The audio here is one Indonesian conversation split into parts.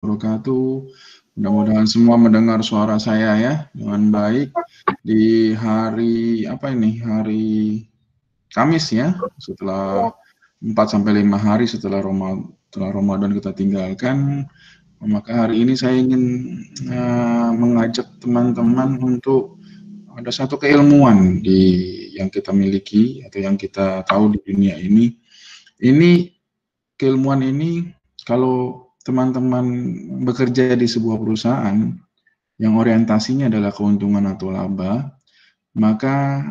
wabarakatuh. Mudah-mudahan semua mendengar suara saya ya dengan baik di hari apa ini? Hari Kamis ya, setelah 4 sampai 5 hari setelah Ramadan kita tinggalkan, maka hari ini saya ingin mengajak teman-teman untuk ada satu keilmuan yang kita miliki atau yang kita tahu di dunia ini. Ini keilmuan ini kalau teman-teman bekerja di sebuah perusahaan yang orientasinya adalah keuntungan atau laba, maka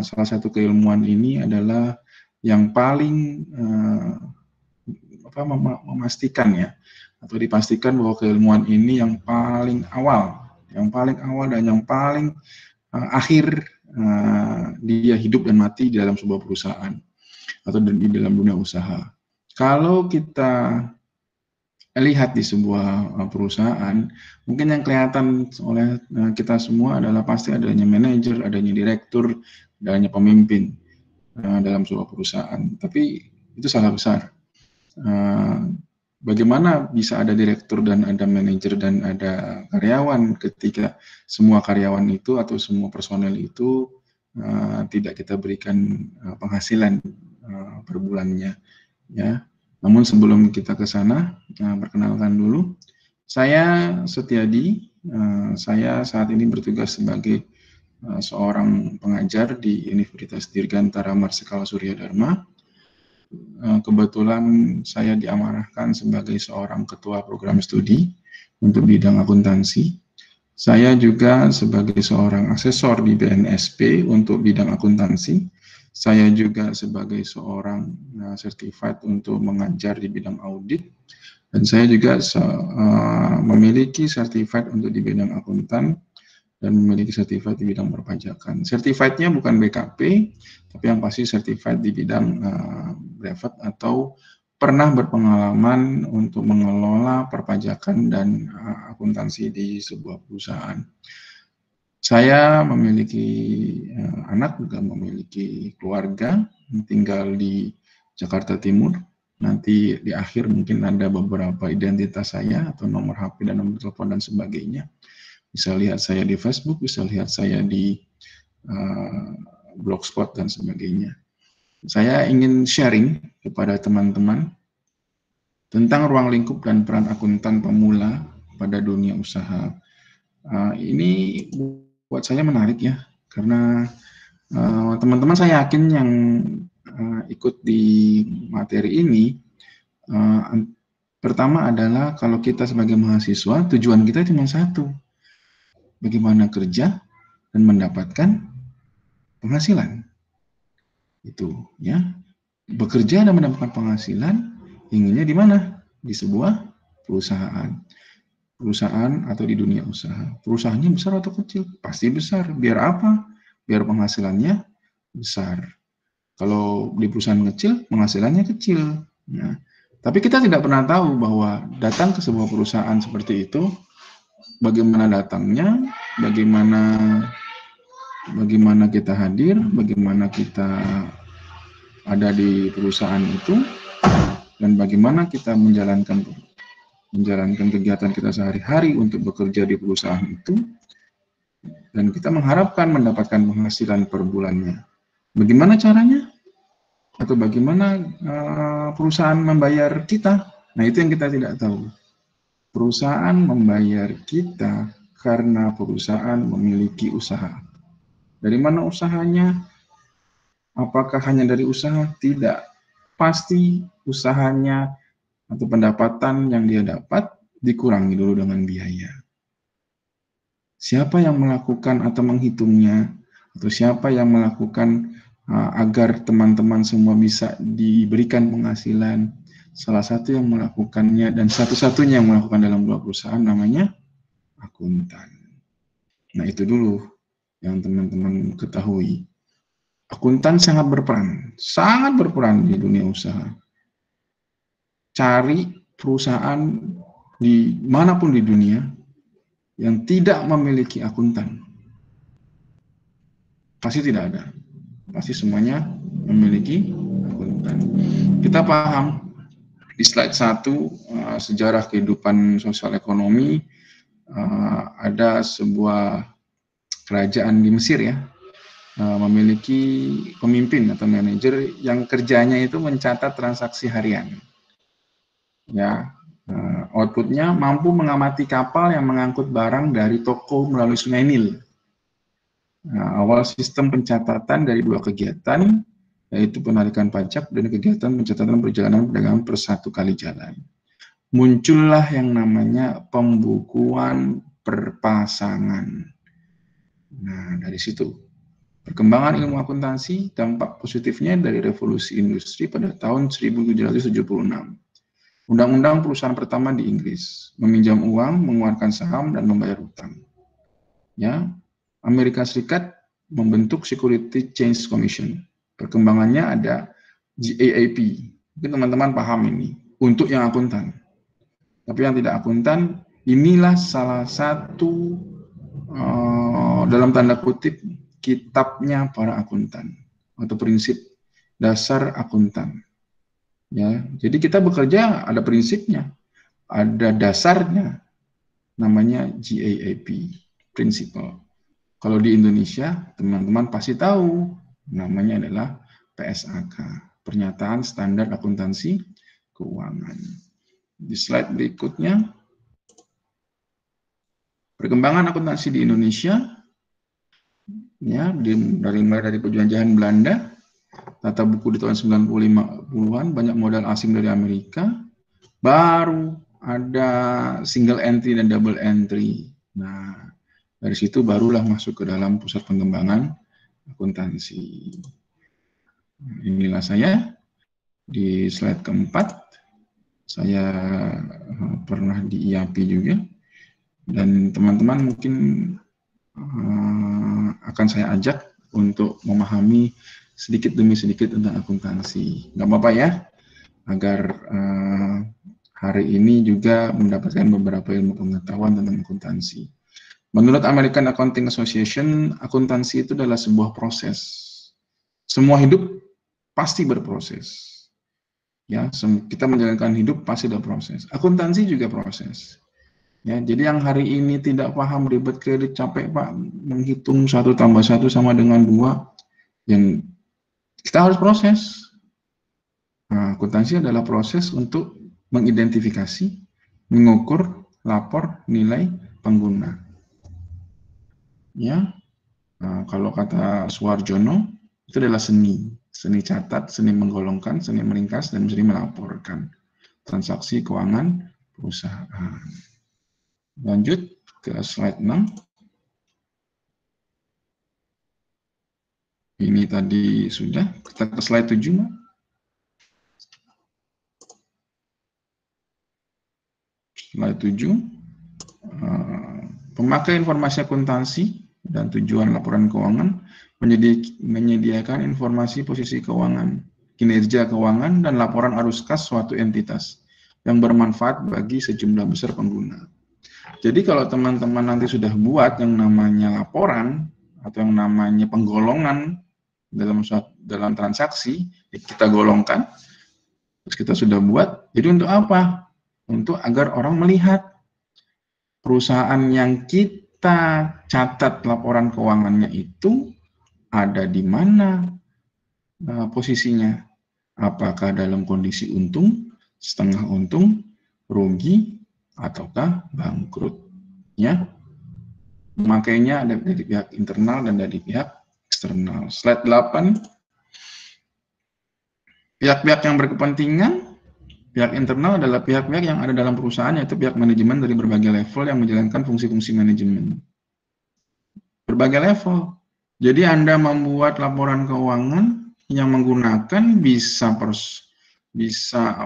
salah satu keilmuan ini adalah yang paling memastikan ya, atau dipastikan bahwa keilmuan ini yang paling awal dan yang paling akhir dia hidup dan mati di dalam sebuah perusahaan atau di dalam dunia usaha. Kalau kita lihat di sebuah perusahaan, mungkin yang kelihatan oleh kita semua adalah pasti adanya manajer, adanya direktur, adanya pemimpin dalam sebuah perusahaan. Tapi itu salah besar. Bagaimana bisa ada direktur dan ada manajer dan ada karyawan ketika semua karyawan itu atau semua personel itu tidak kita berikan penghasilan per bulannya, ya. Namun sebelum kita ke sana, perkenalkan dulu, saya Setiadi. Saya saat ini bertugas sebagai seorang pengajar di Universitas Dirgantara Marsikala Surya Dharma. Kebetulan saya diamanahkan sebagai seorang ketua program studi untuk bidang akuntansi. Saya juga sebagai seorang asesor di BNSP untuk bidang akuntansi. Saya juga sebagai seorang certified untuk mengajar di bidang audit, dan saya juga memiliki certified untuk di bidang akuntan dan memiliki certified di bidang perpajakan. Certified-nya bukan BKP, tapi yang pasti certified di bidang brevet atau pernah berpengalaman untuk mengelola perpajakan dan akuntansi di sebuah perusahaan. Saya memiliki anak, juga memiliki keluarga, tinggal di Jakarta Timur. Nanti di akhir mungkin ada beberapa identitas saya atau nomor HP dan nomor telepon dan sebagainya. Bisa lihat saya di Facebook, bisa lihat saya di Blogspot dan sebagainya. Saya ingin sharing kepada teman-teman tentang ruang lingkup dan peran akuntan pemula pada dunia usaha. Ini buat saya menarik ya, karena teman-teman saya yakin yang ikut di materi ini, pertama adalah kalau kita sebagai mahasiswa, tujuan kita cuma satu, bagaimana kerja dan mendapatkan penghasilan. Itu ya, bekerja dan mendapatkan penghasilan, inginnya di mana? Di sebuah perusahaan atau di dunia usaha. Perusahaannya besar atau kecil? Pasti besar. Biar apa? Biar penghasilannya besar. Kalau di perusahaan kecil, penghasilannya kecil. Nah, tapi kita tidak pernah tahu bahwa datang ke sebuah perusahaan seperti itu, bagaimana datangnya, bagaimana kita hadir, bagaimana kita ada di perusahaan itu, dan bagaimana kita menjalankan kegiatan kita sehari-hari untuk bekerja di perusahaan itu, dan kita mengharapkan mendapatkan penghasilan per bulannya. Bagaimana caranya? Atau bagaimana perusahaan membayar kita? Nah, itu yang kita tidak tahu. Perusahaan membayar kita karena perusahaan memiliki usaha. Dari mana usahanya? Apakah hanya dari usaha? Tidak. Pasti usahanya atau pendapatan yang dia dapat dikurangi dulu dengan biaya. Siapa yang melakukan atau menghitungnya, atau siapa yang melakukan agar teman-teman semua bisa diberikan penghasilan? Salah satu yang melakukannya dan satu-satunya yang melakukan dalam sebuah perusahaan namanya akuntan. Nah, itu dulu yang teman-teman ketahui. Akuntan sangat berperan di dunia usaha. Cari perusahaan di manapun di dunia yang tidak memiliki akuntan. Pasti tidak ada. Pasti semuanya memiliki akuntan. Kita paham Di slide 1, sejarah kehidupan sosial ekonomi, ada sebuah kerajaan di Mesir ya, memiliki pemimpin atau manajer yang kerjanya itu mencatat transaksi harian. Ya, outputnya mampu mengamati kapal yang mengangkut barang dari toko melalui Sungai Nil. Nah, awal sistem pencatatan dari dua kegiatan, yaitu penarikan pajak dan kegiatan pencatatan perjalanan perdagangan per satu kali jalan. Muncullah yang namanya pembukuan perpasangan. Nah, dari situ perkembangan ilmu akuntansi, dampak positifnya dari revolusi industri pada tahun 1776. Undang-undang perusahaan pertama di Inggris, meminjam uang, mengeluarkan saham, dan membayar utang. Ya, Amerika Serikat membentuk Security Change Commission. Perkembangannya ada GAAP. Mungkin teman-teman paham ini. Untuk yang akuntan. Tapi yang tidak akuntan, inilah salah satu dalam tanda kutip kitabnya para akuntan atau prinsip dasar akuntan. Ya, jadi kita bekerja ada prinsipnya, ada dasarnya, namanya GAAP, principle. Kalau di Indonesia, teman-teman pasti tahu, namanya adalah PSAK, Pernyataan Standar Akuntansi Keuangan. Di slide berikutnya, perkembangan akuntansi di Indonesia, ya, mulai dari penjajahan Belanda, tata buku di tahun 95-an, banyak modal asing dari Amerika, baru ada single entry dan double entry. Nah, dari situ barulah masuk ke dalam pusat pengembangan akuntansi. Inilah saya di slide keempat. Saya pernah di IAP juga, dan teman-teman mungkin akan saya ajak untuk memahami sedikit demi sedikit tentang akuntansi. Nggak apa-apa ya, agar hari ini juga mendapatkan beberapa ilmu pengetahuan tentang akuntansi. Menurut American Accounting Association, akuntansi itu adalah sebuah proses. Semua hidup pasti berproses. Ya, kita menjalankan hidup pasti ada proses. Akuntansi juga proses. Ya, jadi yang hari ini tidak paham ribet kredit capek Pak, menghitung 1 tambah 1 sama dengan 2, yang kita harus proses. Nah, akuntansi adalah proses untuk mengidentifikasi, mengukur, lapor, nilai pengguna. Ya, kalau kata Suwarjono, itu adalah seni catat, seni menggolongkan, seni meringkas, dan seni melaporkan transaksi keuangan perusahaan. Lanjut ke slide 6. Ini tadi sudah, kita ke slide 7. Slide 7. Pemakai informasi akuntansi dan tujuan laporan keuangan menyediakan informasi posisi keuangan, kinerja keuangan, dan laporan arus kas suatu entitas yang bermanfaat bagi sejumlah besar pengguna. Jadi kalau teman-teman nanti sudah buat yang namanya laporan atau yang namanya penggolongan dalam transaksi, kita golongkan, terus kita sudah buat, jadi untuk apa? Untuk agar orang melihat perusahaan yang kita catat laporan keuangannya itu ada di mana posisinya, apakah dalam kondisi untung, setengah untung, rugi, ataukah bangkrut. Ya, makanya ada dari pihak internal dan dari pihak eksternal. Slide 8. Pihak-pihak yang berkepentingan, pihak internal adalah pihak-pihak yang ada dalam perusahaan, yaitu pihak manajemen dari berbagai level yang menjalankan fungsi-fungsi manajemen. Berbagai level. Jadi Anda membuat laporan keuangan yang menggunakan bisa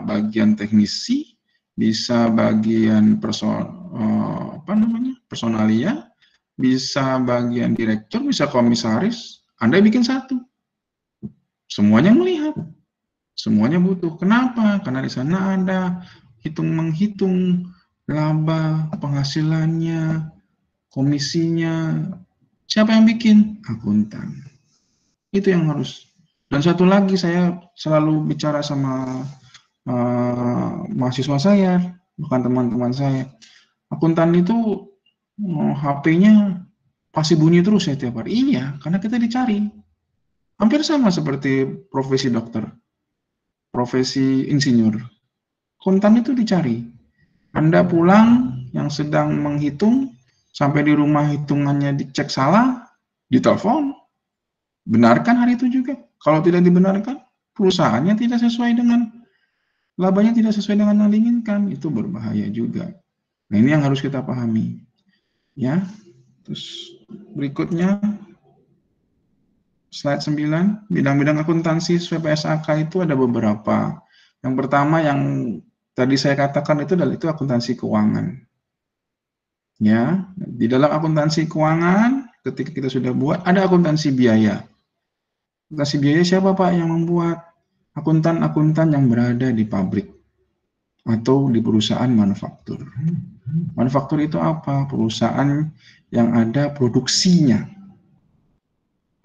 bagian teknisi, bisa bagian personalia, bisa bagian direktur, bisa komisaris. Anda bikin satu. Semuanya melihat. Semuanya butuh. Kenapa? Karena di sana ada menghitung laba, penghasilannya, komisinya. Siapa yang bikin? Akuntan. Itu yang harus. Dan satu lagi, saya selalu bicara sama mahasiswa saya, bukan teman-teman saya. Akuntan itu HP-nya pasti bunyi terus ya tiap hari. Iya, karena kita dicari. Hampir sama seperti profesi dokter, profesi insinyur. Akuntan itu dicari. Anda pulang yang sedang menghitung, sampai di rumah hitungannya dicek salah, ditelepon. Benarkan hari itu juga. Kalau tidak dibenarkan, perusahaannya tidak sesuai dengan labanya, tidak sesuai dengan yang diinginkan, itu berbahaya juga. Nah, ini yang harus kita pahami. Ya. Terus berikutnya slide 9, bidang-bidang akuntansi sesuai PSAK itu ada beberapa. Yang pertama yang tadi saya katakan itu adalah akuntansi keuangan. Ya, di dalam akuntansi keuangan ketika kita sudah buat ada akuntansi biaya. Akuntansi biaya siapa Pak yang membuat? Akuntan-akuntan yang berada di pabrik atau di perusahaan manufaktur. Manufaktur itu apa? Perusahaan yang ada produksinya,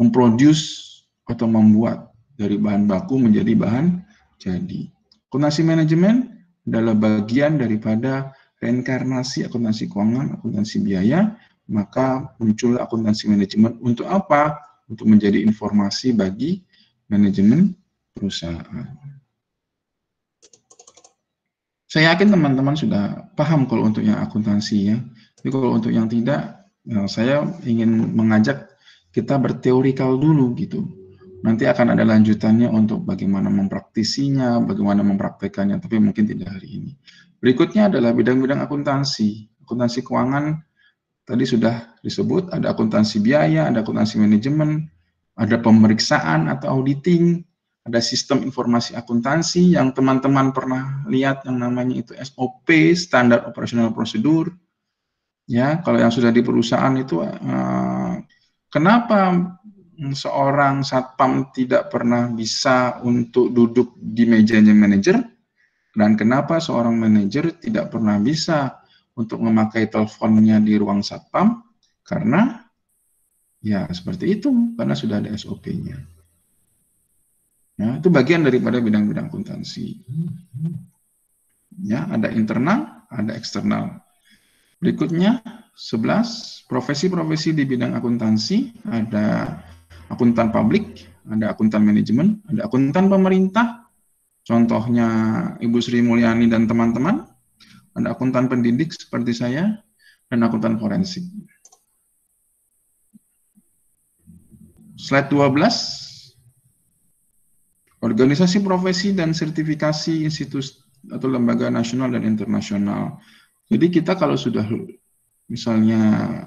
memproduce atau membuat dari bahan baku menjadi bahan jadi. Akuntansi manajemen adalah bagian daripada reinkarnasi akuntansi keuangan, akuntansi biaya, maka muncul akuntansi manajemen untuk apa? Untuk menjadi informasi bagi manajemen perusahaan. Saya yakin teman-teman sudah paham kalau untuk yang akuntansi ya. Tapi kalau untuk yang tidak, saya ingin mengajak kita berteorikal dulu gitu. Nanti akan ada lanjutannya untuk bagaimana mempraktisinya, bagaimana mempraktekannya, tapi mungkin tidak hari ini. Berikutnya adalah bidang-bidang akuntansi. Akuntansi keuangan tadi sudah disebut, ada akuntansi biaya, ada akuntansi manajemen, ada pemeriksaan atau auditing, ada sistem informasi akuntansi yang teman-teman pernah lihat yang namanya itu SOP, Standard Operational Procedure. Ya, kalau yang sudah di perusahaan itu, kenapa seorang satpam tidak pernah bisa untuk duduk di mejanya manajer, dan kenapa seorang manajer tidak pernah bisa untuk memakai teleponnya di ruang satpam? Karena ya seperti itu, karena sudah ada SOP-nya. Ya, itu bagian daripada bidang-bidang akuntansi. Ya, ada internal, ada eksternal. Berikutnya 11, profesi-profesi di bidang akuntansi, ada akuntan publik, ada akuntan manajemen, ada akuntan pemerintah, contohnya Ibu Sri Mulyani dan teman-teman, ada akuntan pendidik seperti saya, dan akuntan forensik. Slide 12, organisasi profesi dan sertifikasi institusi atau lembaga nasional dan internasional. Jadi kita kalau sudah misalnya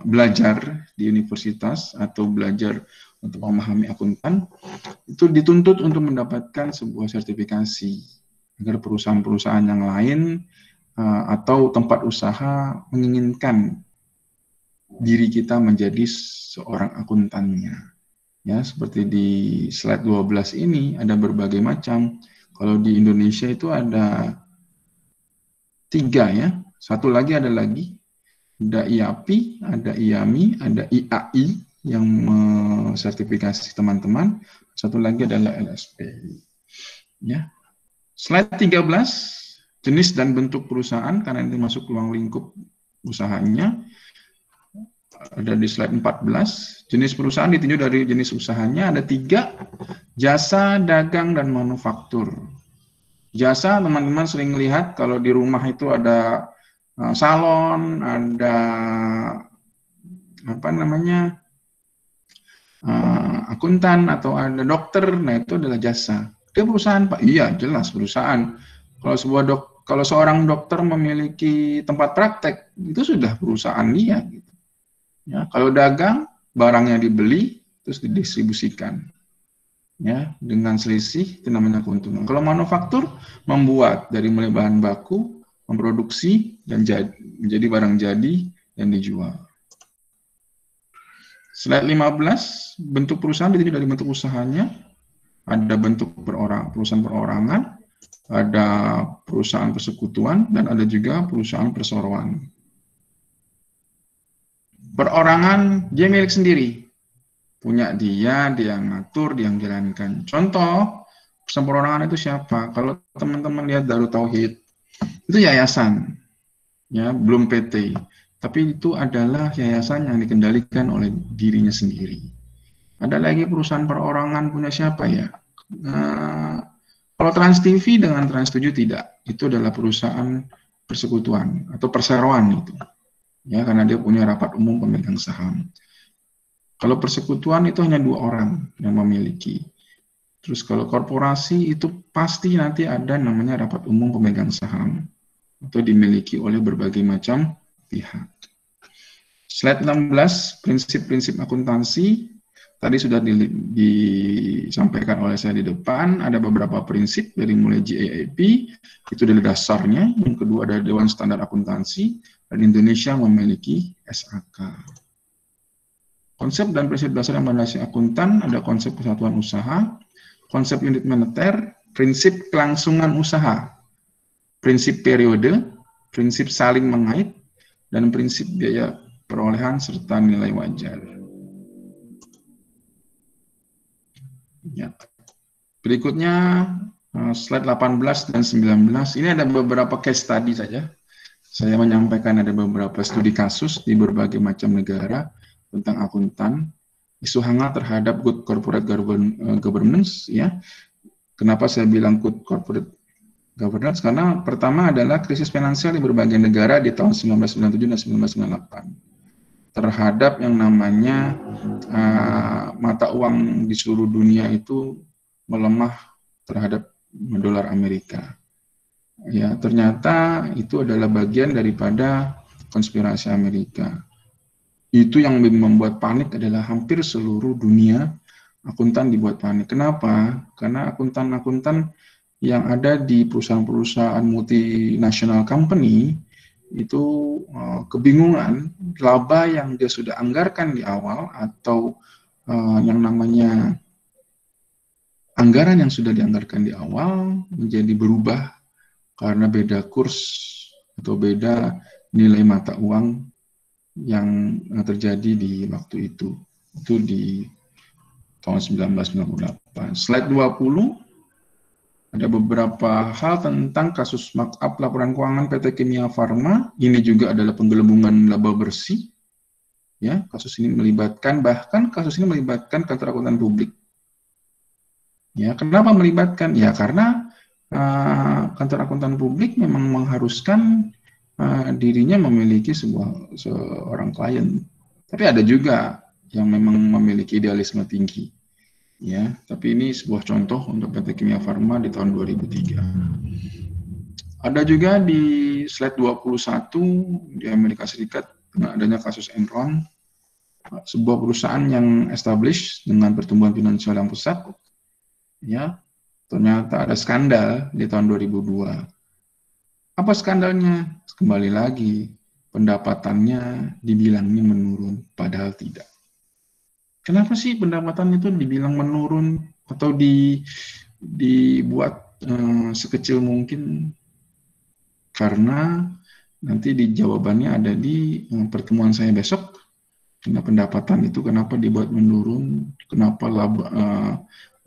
belajar di universitas atau belajar untuk memahami akuntan, itu dituntut untuk mendapatkan sebuah sertifikasi agar perusahaan-perusahaan yang lain atau tempat usaha menginginkan diri kita menjadi seorang akuntannya. Ya, seperti di slide 12 ini ada berbagai macam. Kalau di Indonesia itu ada 3 ya. Satu lagi ada IAPI, ada IAMI, ada IAI yang sertifikasi teman-teman. Satu lagi adalah LSPI. Ya. Slide 13, jenis dan bentuk perusahaan karena ini masuk ruang lingkup usahanya. Ada di slide 14, jenis perusahaan ditinjau dari jenis usahanya, ada 3, jasa, dagang, dan manufaktur. Jasa, teman-teman sering lihat kalau di rumah itu ada salon, ada akuntan atau ada dokter, nah itu adalah jasa. Dia perusahaan Pak? Iya, jelas perusahaan. Kalau seorang dokter memiliki tempat praktek, itu sudah perusahaan dia. Gitu. Ya, kalau dagang, barangnya dibeli, terus didistribusikan. Ya, dengan selisih, itu namanya keuntungan. Kalau manufaktur, membuat dari mulai bahan baku, memproduksi, dan menjadi barang jadi, dan dijual. Slide 15, bentuk perusahaan ditinjau dari bentuk usahanya. Ada bentuk perusahaan perorangan, ada perusahaan persekutuan, dan ada juga perusahaan perseroan. Perorangan, dia milik sendiri. Punya dia yang ngatur, dia yang jalankan. Contoh, Perusahaan perorangan itu siapa? Kalau teman-teman lihat Darut Tauhid, itu yayasan, ya, belum PT. Tapi itu adalah yayasan yang dikendalikan oleh dirinya sendiri. Ada lagi perusahaan perorangan punya siapa ya? Nah, kalau Trans TV dengan Trans 7 tidak. Itu adalah perusahaan persekutuan atau perseroan itu. Ya, karena dia punya rapat umum pemegang saham. Kalau persekutuan itu hanya 2 orang yang memiliki. Terus kalau korporasi itu pasti nanti ada namanya rapat umum pemegang saham atau dimiliki oleh berbagai macam pihak. Slide 16, prinsip-prinsip akuntansi. Tadi sudah disampaikan oleh saya di depan, ada beberapa prinsip dari mulai GAAP, itu dari dasarnya. Yang kedua ada Dewan Standar Akuntansi, dan Indonesia memiliki SAK. Konsep dan prinsip dasar yang melandasi akuntan, ada konsep kesatuan usaha, konsep unit moneter, prinsip kelangsungan usaha, prinsip periode, prinsip saling mengait, dan prinsip biaya perolehan serta nilai wajar. Ya. Berikutnya slide 18 dan 19. Ini ada beberapa case study saja. Saya menyampaikan ada beberapa studi kasus di berbagai macam negara tentang akuntan. Isu hangat terhadap good corporate governance, ya. Kenapa saya bilang good corporate governance? Karena pertama adalah krisis finansial di berbagai negara di tahun 1997 dan 1998 terhadap yang namanya mata uang di seluruh dunia itu melemah terhadap dolar Amerika. Ya, ternyata itu adalah bagian daripada konspirasi Amerika. Itu yang membuat panik adalah hampir seluruh dunia akuntan dibuat panik. Kenapa? Karena akuntan-akuntan yang ada di perusahaan-perusahaan multinational company itu kebingungan laba yang dia sudah anggarkan di awal atau yang namanya anggaran yang sudah dianggarkan di awal menjadi berubah karena beda kurs atau beda nilai mata uang yang terjadi di waktu itu. Itu di tahun 1998. Slide 20, ada beberapa hal tentang kasus markup laporan keuangan PT Kimia Farma. Ini juga adalah penggelembungan laba bersih. Ya, kasus ini melibatkan, bahkan kasus ini melibatkan kantor akuntan publik. Ya, kenapa melibatkan? Ya, karena kantor akuntan publik memang mengharuskan dirinya memiliki seorang klien. Tapi ada juga yang memang memiliki idealisme tinggi. Ya, tapi ini sebuah contoh untuk PT Kimia Farma di tahun 2003. Ada juga di slide 21 di Amerika Serikat adanya kasus Enron, sebuah perusahaan yang established dengan pertumbuhan finansial yang pesat. Ya, ternyata ada skandal di tahun 2002. Apa skandalnya? Kembali lagi, pendapatannya dibilangnya menurun, padahal tidak. Kenapa sih pendapatan itu dibilang menurun atau dibuat sekecil mungkin? Karena nanti di jawabannya ada di pertemuan saya besok. Karena pendapatan itu kenapa dibuat menurun, kenapa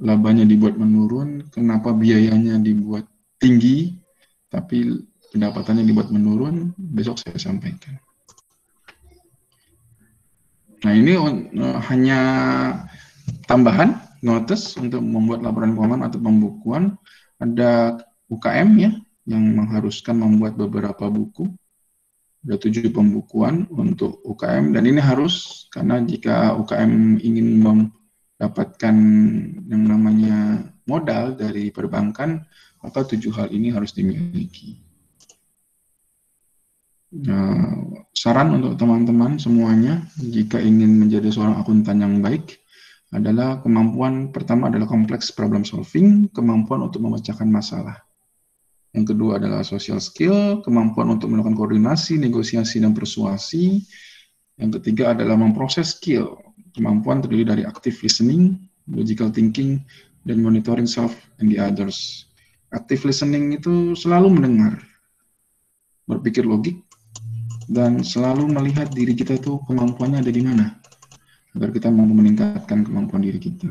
labanya dibuat menurun, kenapa biayanya dibuat tinggi, tapi pendapatannya dibuat menurun, besok saya sampaikan. Nah, ini hanya tambahan notice untuk membuat laporan keuangan atau pembukuan. Ada UKM ya, yang mengharuskan membuat beberapa buku. Ada 7 pembukuan untuk UKM, dan ini harus, karena jika UKM ingin mendapatkan yang namanya modal dari perbankan, maka 7 hal ini harus dimiliki. Saran untuk teman-teman semuanya, jika ingin menjadi seorang akuntan yang baik, adalah kemampuan pertama adalah complex problem solving, kemampuan untuk memecahkan masalah. Yang kedua adalah social skill, kemampuan untuk melakukan koordinasi, negosiasi, dan persuasi. Yang ketiga adalah memproses skill, kemampuan terdiri dari active listening, logical thinking, dan monitoring self and the others. Active listening itu selalu mendengar, berpikir logik, dan selalu melihat diri kita itu kemampuannya ada di mana, agar kita mampu meningkatkan kemampuan diri kita.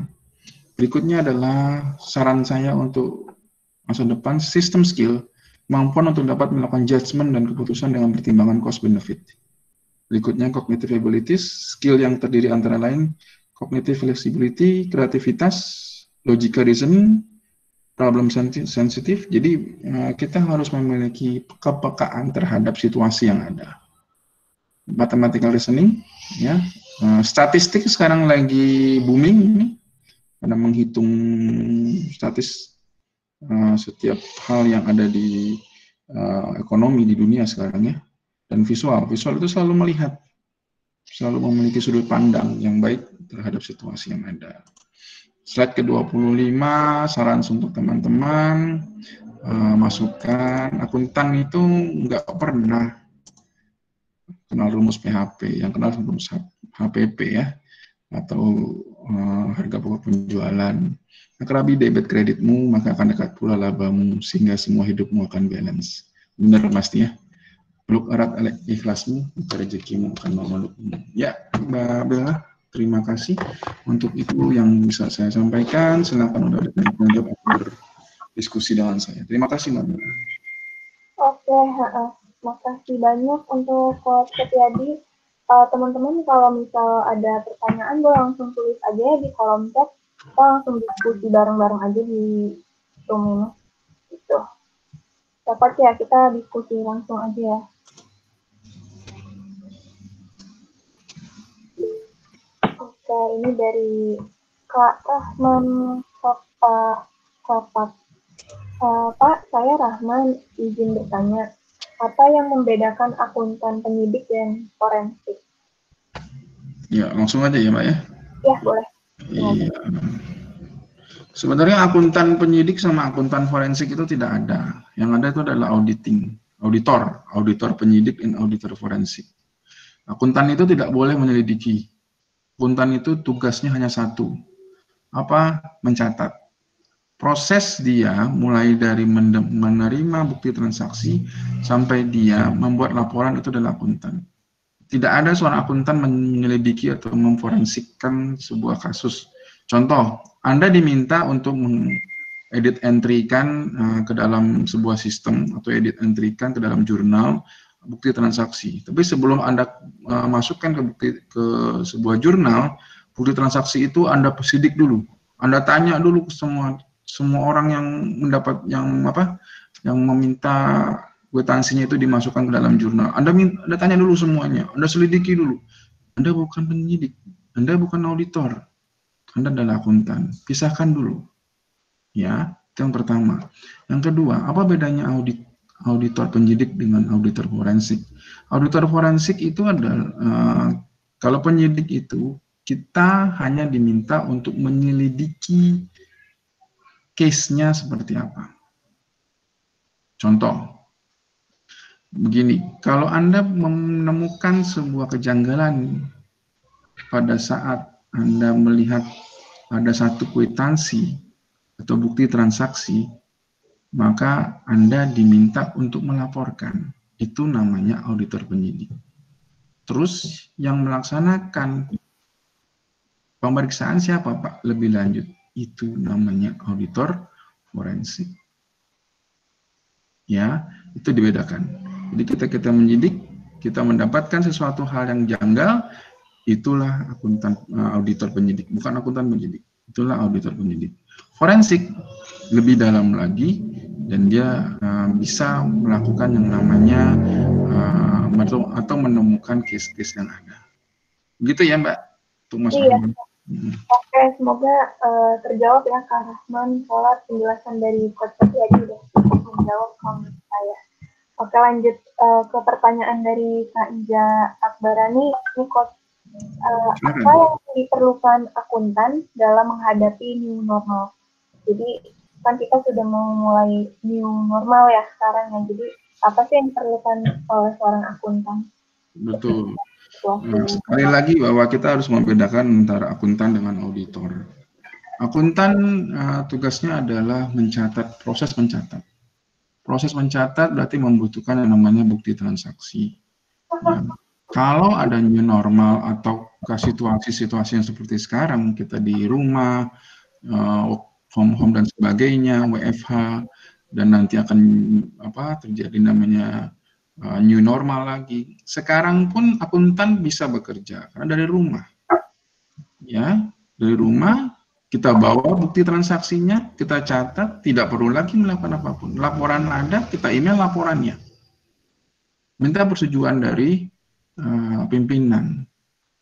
Berikutnya adalah saran saya untuk masa depan, sistem skill, kemampuan untuk dapat melakukan judgment dan keputusan dengan pertimbangan cost benefit. Berikutnya cognitive abilities, skill yang terdiri antara lain cognitive flexibility, kreativitas, logical reasoning, problem sensitive. Jadi kita harus memiliki kepekaan terhadap situasi yang ada. Mathematical reasoning, ya. Statistik sekarang lagi booming ini, karena menghitung setiap hal yang ada di ekonomi di dunia sekarang, ya. Dan visual itu selalu melihat, selalu memiliki sudut pandang yang baik terhadap situasi yang ada. Slide ke-25, saran untuk teman-teman, masukan, akuntan itu nggak pernah kenal rumus PHP, yang kenal rumus HPP, ya, atau harga pokok penjualan. Akrabi debit kreditmu, maka akan dekat pula labamu, sehingga semua hidupmu akan balance. Benar pasti, ya. Peluk erat ikhlasmu, maka rezekimu akan memelukmu. Ya, Mbak Bella, terima kasih untuk itu yang bisa saya sampaikan. Silakan udah menjawab berdiskusi dengan saya. Terima kasih, Mbak Bella. Oke, makasih banyak untuk Coach Setiadi. Teman-teman kalau misal ada pertanyaan boleh langsung tulis aja di kolom chat. Kita langsung diskusi bareng-bareng aja di Zoom ini. Gitu. Dapat ya, kita diskusi langsung aja ya. Oke, ini dari Kak Rahman Kapak. Pak, saya Rahman, izin bertanya, apa yang membedakan akuntan penyidik dan forensik? Ya, langsung aja ya, Mbak, ya? Ya, boleh. Iya. Sebenarnya akuntan penyidik sama akuntan forensik itu tidak ada. Yang ada itu adalah auditor penyidik dan auditor forensik. Akuntan itu tidak boleh menyelidiki. Akuntan itu tugasnya hanya satu, mencatat. Proses dia mulai dari menerima bukti transaksi sampai dia membuat laporan itu adalah akuntan. Tidak ada seorang akuntan menyelidiki atau memforensikkan sebuah kasus. Contoh, Anda diminta untuk mengedit entry-kan ke dalam sebuah sistem atau edit entry-kan ke dalam jurnal bukti transaksi. Tapi sebelum Anda masukkan ke sebuah jurnal bukti transaksi itu, Anda sidik dulu. Anda tanya dulu ke semua orang yang yang meminta kwitansinya itu dimasukkan ke dalam jurnal. Anda tanya dulu semuanya, Anda selidiki dulu. Anda bukan penyidik, Anda bukan auditor, Anda adalah akuntan. Pisahkan dulu. Ya, itu yang pertama. Yang kedua, apa bedanya auditor penyidik dengan auditor forensik? Auditor forensik itu adalah, kalau penyidik itu, kita hanya diminta untuk menyelidiki case-nya seperti apa. Contoh, begini, kalau Anda menemukan sebuah kejanggalan pada saat Anda melihat ada satu kwitansi atau bukti transaksi, maka Anda diminta untuk melaporkan. Itu namanya auditor penyidik. Terus yang melaksanakan pemeriksaan siapa, Pak? Lebih lanjut, itu namanya auditor forensik. Ya, itu dibedakan. Jadi kita menyidik, kita mendapatkan sesuatu hal yang janggal, itulah auditor penyidik, bukan akuntan penyidik. Itulah auditor penyidik. Forensik lebih dalam lagi, dan dia bisa melakukan yang namanya atau menemukan case-case yang ada. Begitu ya, Mbak? Untuk Mas Rahman. Oke, semoga terjawab ya Kak Rahman. Soalnya penjelasan dari Coach Setiadi sudah cukup menjawab komen saya. Oke, lanjut ke pertanyaan dari Kak Ija Akbarani. Ini Coach, apa yang diperlukan akuntan dalam menghadapi new normal? Jadi kan kita sudah mau mulai new normal ya sekarang ya. Jadi apa sih yang diperlukan oleh seorang akuntan? Betul. Nah, sekali lagi bahwa kita harus membedakan antara akuntan dengan auditor. Akuntan tugasnya adalah mencatat, proses mencatat. Proses mencatat berarti membutuhkan yang namanya bukti transaksi. Ya. Kalau ada new normal atau situasi-situasi yang seperti sekarang, kita di rumah, work from home dan sebagainya, WFH, dan nanti akan terjadi namanya new normal lagi. Sekarang pun akuntan bisa bekerja karena dari rumah, ya, dari rumah kita bawa bukti transaksinya, kita catat, tidak perlu lagi melakukan apapun. Laporan ada, kita email laporannya. Minta persetujuan dari pimpinan.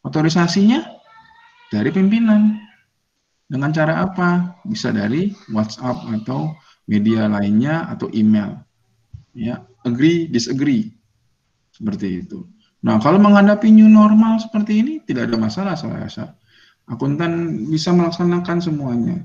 Otorisasinya dari pimpinan. Dengan cara apa? Bisa dari WhatsApp atau media lainnya atau email. Ya, agree, disagree. Seperti itu. Nah, kalau menghadapi new normal seperti ini tidak ada masalah saya rasa. Akuntan bisa melaksanakan semuanya.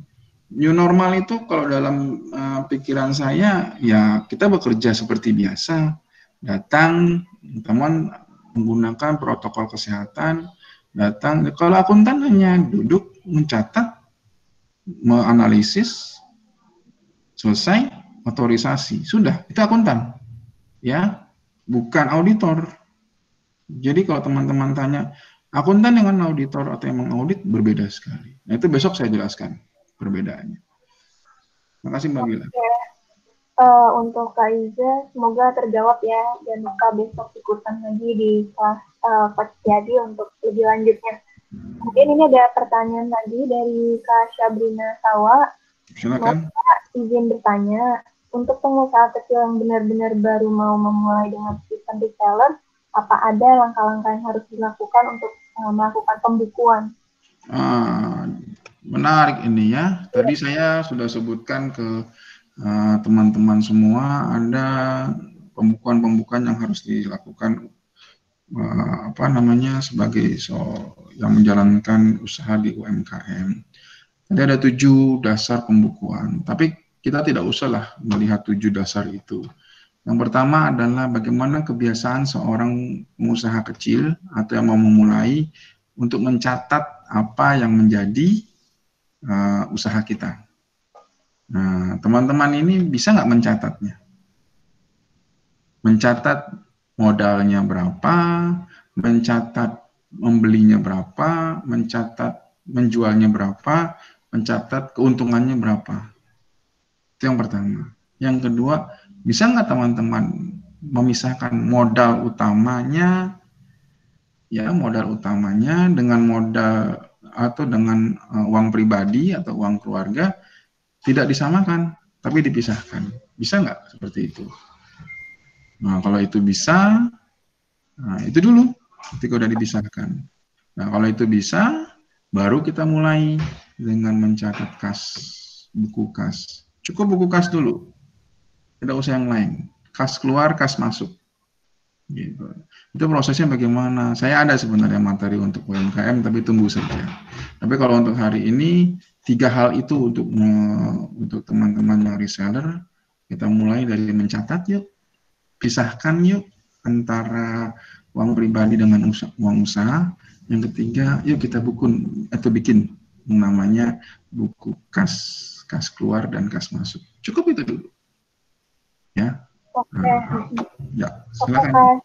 New normal itu kalau dalam pikiran saya ya kita bekerja seperti biasa. Datang, teman menggunakan protokol kesehatan, datang. Kalau akuntan hanya duduk, mencatat, menganalisis, selesai, otorisasi. Sudah, itu akuntan. Ya, bukan auditor. Jadi kalau teman-teman tanya, akuntan dengan auditor atau yang mengaudit berbeda sekali. Nah, itu besok saya jelaskan perbedaannya. Terima kasih Mbak Bila. Untuk Kak Iza, semoga terjawab ya, dan Kak besok ikutan lagi di kelas Coach Yadi untuk lebih lanjutnya. Mungkin ini ada pertanyaan lagi dari Kak Syabrina Sawa. Silakan. Izin bertanya, untuk pengusaha kecil yang benar-benar baru mau memulai dengan sistem reseller, apa ada langkah-langkah yang harus dilakukan untuk melakukan pembukuan? Menarik ini ya. Tadi saya sudah sebutkan ke teman-teman semua, ada pembukuan-pembukuan yang harus dilakukan sebagai yang menjalankan usaha di UMKM. Tadi ada 7 dasar pembukuan, tapi kita tidak usahlah melihat 7 dasar itu. Yang pertama adalah bagaimana kebiasaan seorang pengusaha kecil atau yang mau memulai untuk mencatat apa yang menjadi usaha kita. Nah, teman-teman ini bisa nggak mencatatnya? Mencatat modalnya berapa, mencatat membelinya berapa, mencatat menjualnya berapa, mencatat keuntungannya berapa. Itu yang pertama. Yang kedua, bisa nggak teman-teman memisahkan modal utamanya, ya modal utamanya dengan modal atau dengan uang pribadi atau uang keluarga, tidak disamakan, tapi dipisahkan. Bisa nggak seperti itu? Nah, kalau itu bisa, nah itu dulu, ketika udah dipisahkan. Nah, kalau itu bisa, baru kita mulai dengan mencatat kas, buku kas. Cukup buku kas dulu, tidak usah yang lain. Kas keluar, kas masuk. Gitu. Itu prosesnya bagaimana? Saya ada sebenarnya materi untuk UMKM, tapi tunggu saja. Tapi kalau untuk hari ini, 3 hal itu untuk teman-teman yang reseller, kita mulai dari mencatat yuk, pisahkan yuk antara uang pribadi dengan uang usaha. Yang ketiga, yuk kita bikin namanya buku kas keluar dan kas masuk. Cukup itu dulu. Ya. Oke. Ya, silakan.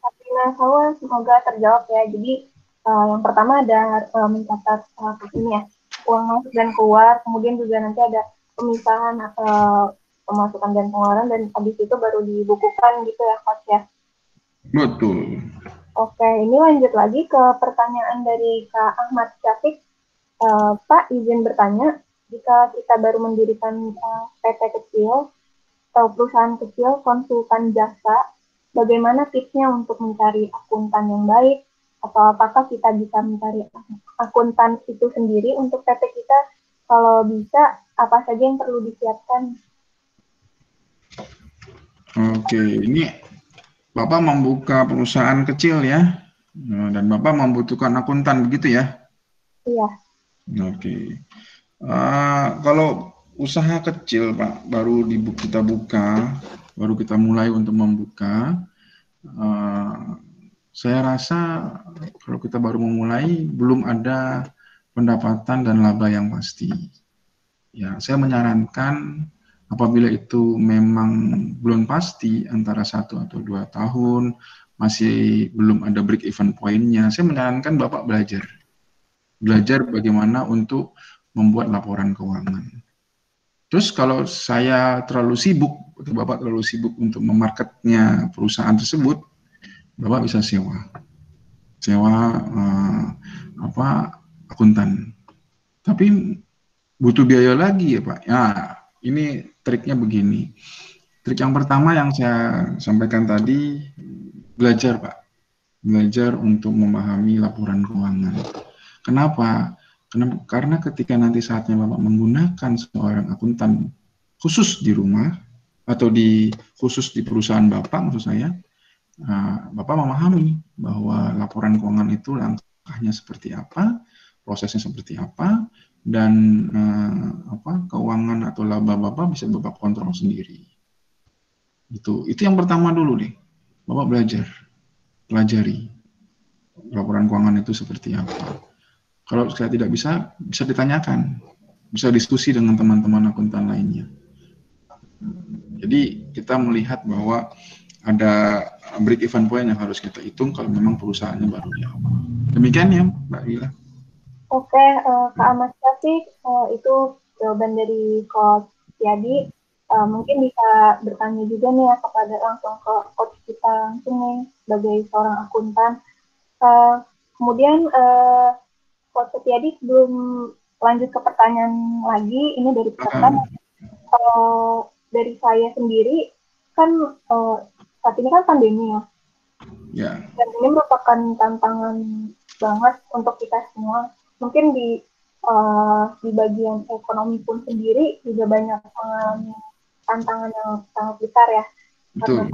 Oke, semoga terjawab ya. Jadi yang pertama ada mencatat ini ya, uang masuk dan keluar, kemudian juga nanti ada pemisahan pemasukan dan pengeluaran, dan habis itu baru dibukukan gitu ya, Coach ya. Betul. Oke, ini lanjut lagi ke pertanyaan dari Kak Ahmad Syafiq. Pak, izin bertanya, jika kita baru mendirikan PT kecil atau perusahaan kecil konsultan jasa, bagaimana tipsnya untuk mencari akuntan yang baik? Atau apakah kita bisa mencari akuntan itu sendiri untuk PT kita? Kalau bisa, apa saja yang perlu disiapkan? Oke, ini Bapak membuka perusahaan kecil ya, dan Bapak membutuhkan akuntan begitu ya? Iya. Oke. Kalau usaha kecil Pak, baru kita buka, baru kita mulai untuk membuka, saya rasa kalau kita baru memulai, belum ada pendapatan dan laba yang pasti. Ya, saya menyarankan apabila itu memang belum pasti antara 1 atau 2 tahun, masih belum ada break even point-nya, saya menyarankan Bapak belajar bagaimana untuk membuat laporan keuangan. Terus kalau saya terlalu sibuk, atau Bapak terlalu sibuk untuk memarketnya perusahaan tersebut, Bapak bisa sewa akuntan. Tapi butuh biaya lagi ya Pak. Ya, ini triknya begini. Trik yang pertama yang saya sampaikan tadi, belajar Pak. Belajar untuk memahami laporan keuangan. Kenapa? Karena ketika nanti saatnya Bapak menggunakan seorang akuntan khusus di rumah, atau khusus di perusahaan Bapak maksud saya, Bapak memahami bahwa laporan keuangan itu langkahnya seperti apa, prosesnya seperti apa, dan keuangan atau laba Bapak bisa Bapak kontrol sendiri. Itu yang pertama dulu deh. Bapak pelajari laporan keuangan itu seperti apa. Kalau saya tidak bisa ditanyakan, bisa diskusi dengan teman-teman akuntan lainnya. Jadi kita melihat bahwa ada break even point yang harus kita hitung kalau memang perusahaannya baru di awal. Demikian ya Mbak Wila. Oke, Kak Ahmad Syafiq, itu jawaban dari Coach Yadi. Mungkin bisa bertanya juga nih ya kepada langsung ke coach kita langsung nih sebagai seorang akuntan. Kemudian Coach Yadi sebelum lanjut ke pertanyaan lagi, ini dari peserta. Dari saya sendiri kan saat ini kan pandemi ya. Ya. Dan ini merupakan tantangan banget untuk kita semua. Mungkin di bagian ekonomi pun sendiri juga banyak mengalami tantangan yang sangat besar ya. Betul.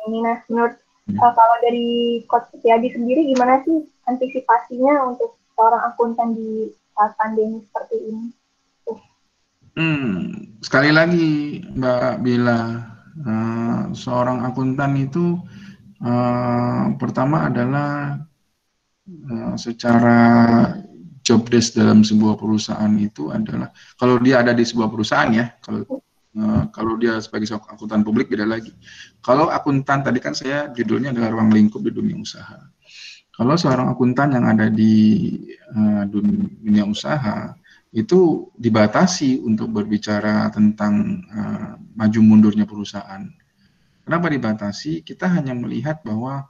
Ini, nah, menurut kalau dari Coach Setiadi sendiri gimana sih antisipasinya untuk seorang akuntan di saat pandemi seperti ini? Sekali lagi Mbak Bila, seorang akuntan itu pertama adalah secara job desk dalam sebuah perusahaan itu adalah, kalau dia ada di sebuah perusahaan ya, kalau dia sebagai akuntan publik beda lagi. Kalau akuntan, tadi kan saya judulnya adalah ruang lingkup di dunia usaha. Kalau seorang akuntan yang ada di dunia usaha, itu dibatasi untuk berbicara tentang maju mundurnya perusahaan. Kenapa dibatasi? Kita hanya melihat bahwa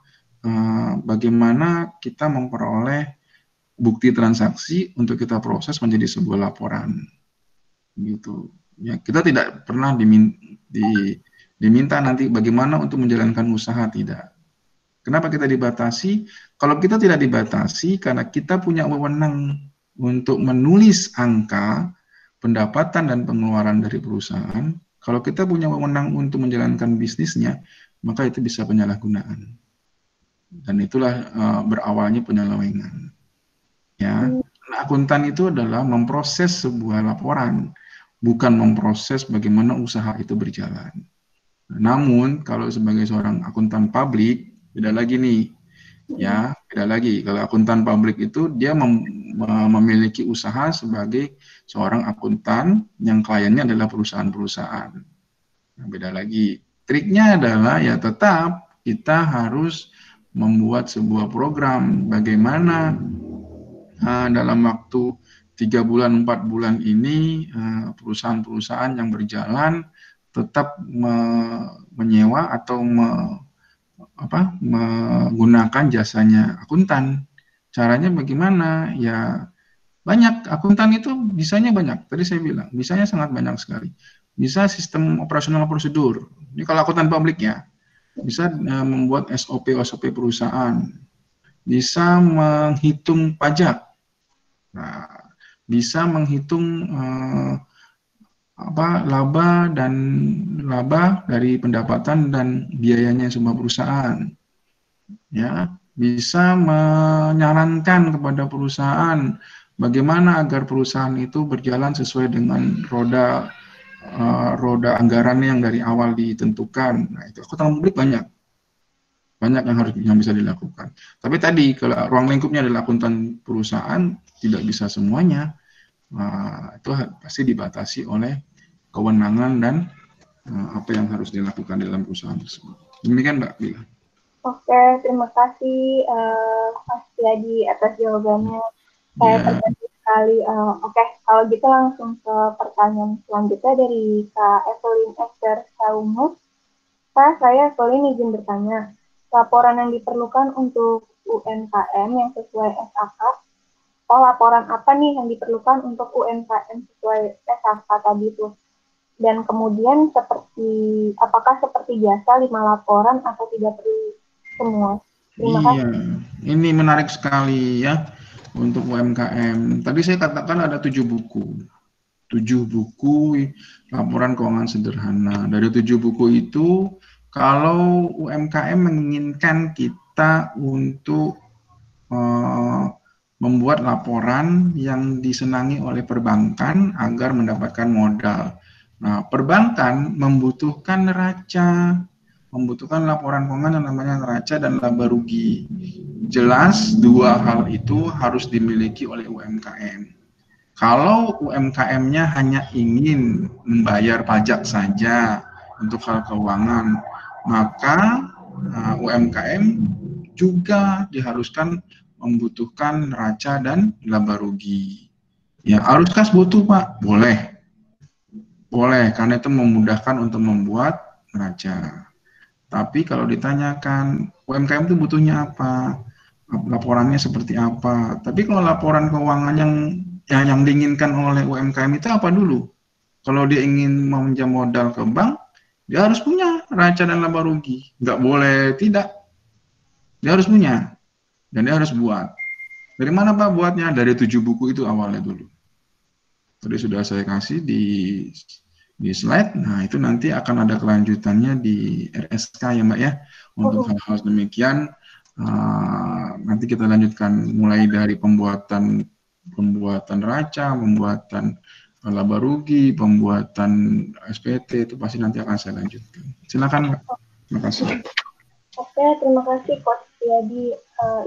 bagaimana kita memperoleh bukti transaksi untuk kita proses menjadi sebuah laporan, gitu. Ya, kita tidak pernah diminta nanti bagaimana untuk menjalankan usaha, tidak. Kenapa kita dibatasi? Kalau kita tidak dibatasi, karena kita punya wewenang untuk menulis angka pendapatan dan pengeluaran dari perusahaan. Kalau kita punya wewenang untuk menjalankan bisnisnya, maka itu bisa penyalahgunaan. Dan itulah berawalnya penyelewengan. Ya, akuntan itu adalah memproses sebuah laporan, bukan memproses bagaimana usaha itu berjalan. Namun kalau sebagai seorang akuntan publik, beda lagi nih, ya, beda lagi. Kalau akuntan publik itu dia memiliki usaha sebagai seorang akuntan yang kliennya adalah perusahaan-perusahaan. Nah, beda lagi. Triknya adalah ya tetap kita harus membuat sebuah program bagaimana dalam waktu 3 bulan, 4 bulan ini perusahaan-perusahaan yang berjalan tetap menyewa atau menggunakan jasanya akuntan. Caranya bagaimana? Ya banyak, akuntan itu bisanya banyak. Tadi saya bilang, bisanya sangat banyak sekali. Bisa sistem operasional prosedur. Ini kalau akuntan publik ya. Bisa membuat SOP perusahaan. Bisa menghitung pajak. Nah, bisa menghitung laba dari pendapatan dan biayanya sebuah perusahaan. Ya, bisa menyarankan kepada perusahaan bagaimana agar perusahaan itu berjalan sesuai dengan roda anggarannya yang dari awal ditentukan. Nah, itu akuntan publik banyak yang bisa dilakukan. Tapi tadi kalau ruang lingkupnya adalah akuntan perusahaan, tidak bisa semuanya. Itu pasti dibatasi oleh kewenangan dan apa yang harus dilakukan dalam perusahaan tersebut. Demikian Mbak Bila. Oke, terima kasih Mas Yadi atas jawabannya. Saya sekali. Oke, kalau gitu langsung ke pertanyaan selanjutnya dari Kak Evelyn Esther Saumus. Pak, saya Evelyn izin bertanya. Laporan yang diperlukan untuk UMKM yang sesuai SAK, laporan apa nih yang diperlukan untuk UMKM sesuai SAK tadi itu? Dan kemudian apakah seperti biasa 5 laporan atau tidak perlu semua? Terima Iya, kasih. ini menarik sekali ya untuk UMKM. Tadi saya katakan ada 7 buku. 7 buku laporan keuangan sederhana. Dari 7 buku itu, kalau UMKM menginginkan kita untuk membuat laporan yang disenangi oleh perbankan agar mendapatkan modal. Nah, perbankan membutuhkan neraca, membutuhkan laporan keuangan yang namanya neraca dan laba rugi. Jelas 2 hal itu harus dimiliki oleh UMKM. Kalau UMKM-nya hanya ingin membayar pajak saja untuk hal keuangan, maka UMKM juga diharuskan membutuhkan neraca dan laba rugi. Ya, arus kas butuh, Pak? Boleh. Boleh, karena itu memudahkan untuk membuat neraca. Tapi kalau ditanyakan, UMKM itu butuhnya apa? Laporannya seperti apa? Tapi kalau laporan keuangan yang diinginkan oleh UMKM itu apa dulu? Kalau dia ingin meminjam modal ke bank, dia harus punya neraca dan laba rugi. Nggak boleh tidak. Dia harus punya. Dan dia harus buat. Dari mana Pak buatnya? Dari 7 buku itu awalnya dulu. Tadi sudah saya kasih di slide. Nah, itu nanti akan ada kelanjutannya di RSK ya Mbak ya. Untuk hal-hal demikian, nanti kita lanjutkan mulai dari pembuatan neraca, pembuatan laba rugi, pembuatan SPT, itu pasti nanti akan saya lanjutkan. Silakan Mbak. Terima kasih. Oke, terima kasih Coach Yadi.